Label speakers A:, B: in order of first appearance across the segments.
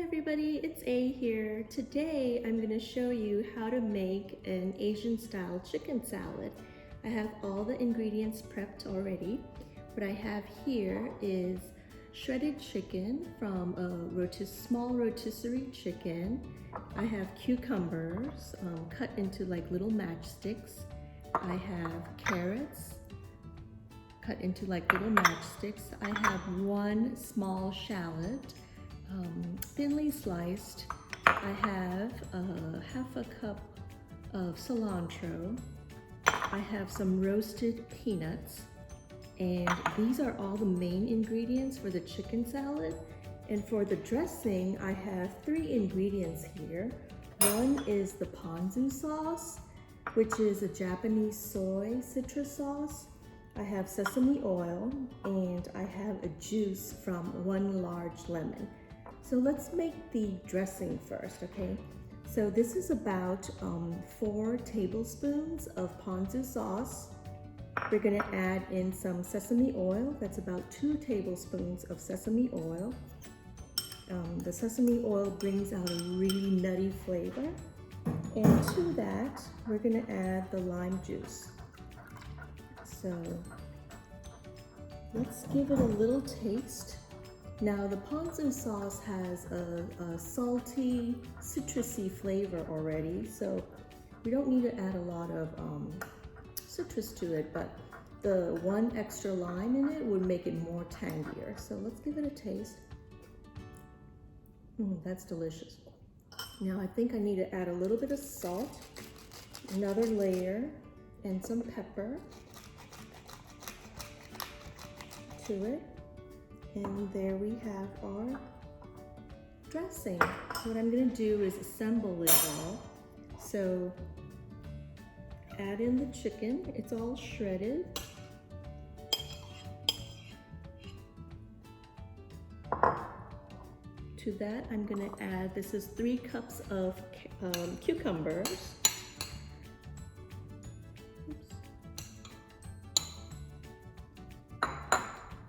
A: everybody, it's A here. Today I'm going to show you how to make an Asian style chicken salad. I have all the ingredients prepped already. What I have here is shredded chicken from a small rotisserie chicken. I have cucumbers cut into like little matchsticks. I have carrots cut into like little matchsticks. I have one small shallot, thinly sliced. I have half a cup of cilantro. I have some roasted peanuts. And these are all the main ingredients for the chicken salad. And for the dressing, I have 3 ingredients here. One is the ponzu sauce, which is a Japanese soy citrus sauce. I have sesame oil, and I have a juice from 1 large lemon. So let's make the dressing first, okay? So this is about 4 tablespoons of ponzu sauce. We're gonna add in some sesame oil. That's about 2 tablespoons of sesame oil. The sesame oil brings out a really nutty flavor. And to that, we're gonna add the lime juice. So let's give it a little taste. Now the ponzu sauce has a salty, citrusy flavor already, so we don't need to add a lot of citrus to it, but the 1 extra lime in it would make it more tangier. So let's give it a taste. That's delicious. Now I think I need to add a little bit of salt, another layer, and some pepper to it. And there we have our dressing. What I'm gonna do is assemble it all. So add in the chicken, it's all shredded. To that, I'm gonna add, this is 3 cups of cucumbers.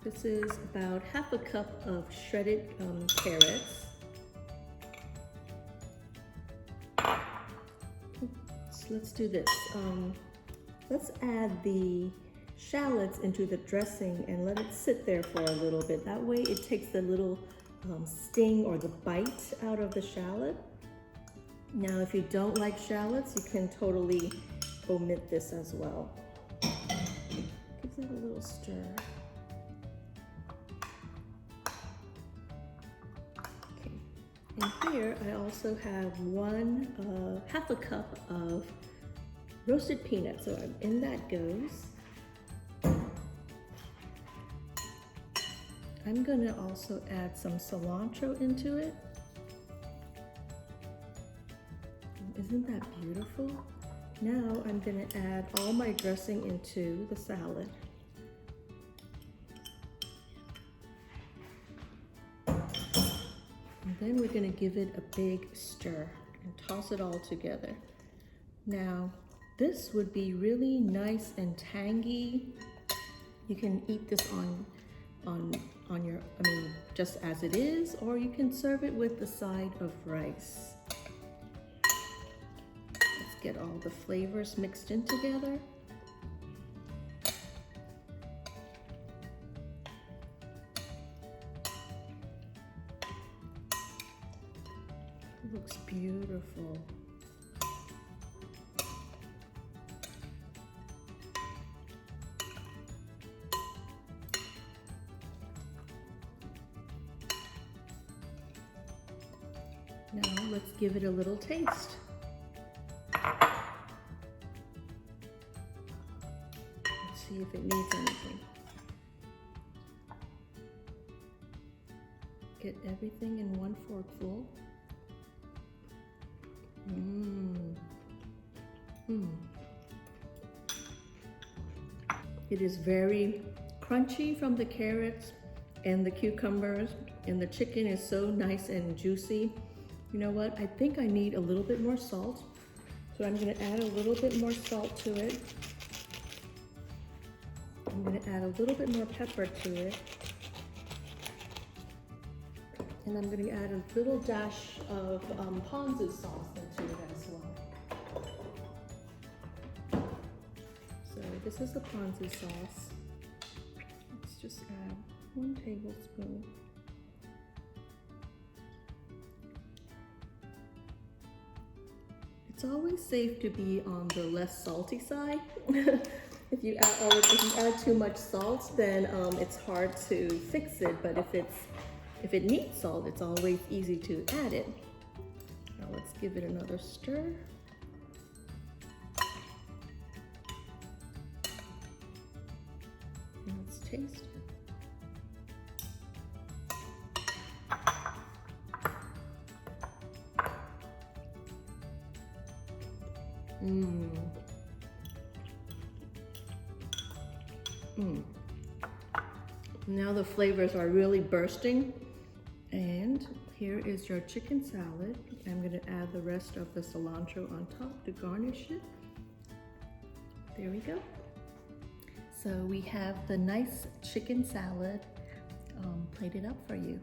A: This is about half a cup of shredded carrots. So let's do this. Let's add the shallots into the dressing and let it sit there for a little bit. That way it takes the little sting or the bite out of the shallot. Now, if you don't like shallots, you can totally omit this as well. Give that a little stir. And here I also have half a cup of roasted peanuts. So in that goes. I'm gonna also add some cilantro into it. Isn't that beautiful? Now I'm gonna add all my dressing into the salad. And then we're gonna give it a big stir and toss it all together. Now, this would be really nice and tangy. You can eat this just as it is, or you can serve it with the side of rice. Let's get all the flavors mixed in together. It looks beautiful. Now let's give it a little taste. Let's see if it needs anything. Get everything in 1 forkful. It is very crunchy from the carrots and the cucumbers, and the chicken is so nice and juicy. You know what? I think I need a little bit more salt. So I'm gonna add a little bit more salt to it. I'm gonna add a little bit more pepper to it. And I'm going to add a little dash of ponzu sauce into it as well. So this is the ponzu sauce. Let's just add 1 tablespoon. It's always safe to be on the less salty side. If you add too much salt, then it's hard to fix it. But if it needs salt, it's always easy to add it. Now let's give it another stir. And let's taste it. Now the flavors are really bursting. And here is your chicken salad. I'm going to add the rest of the cilantro on top to garnish it. There we go. So we have the nice chicken salad plated up for you.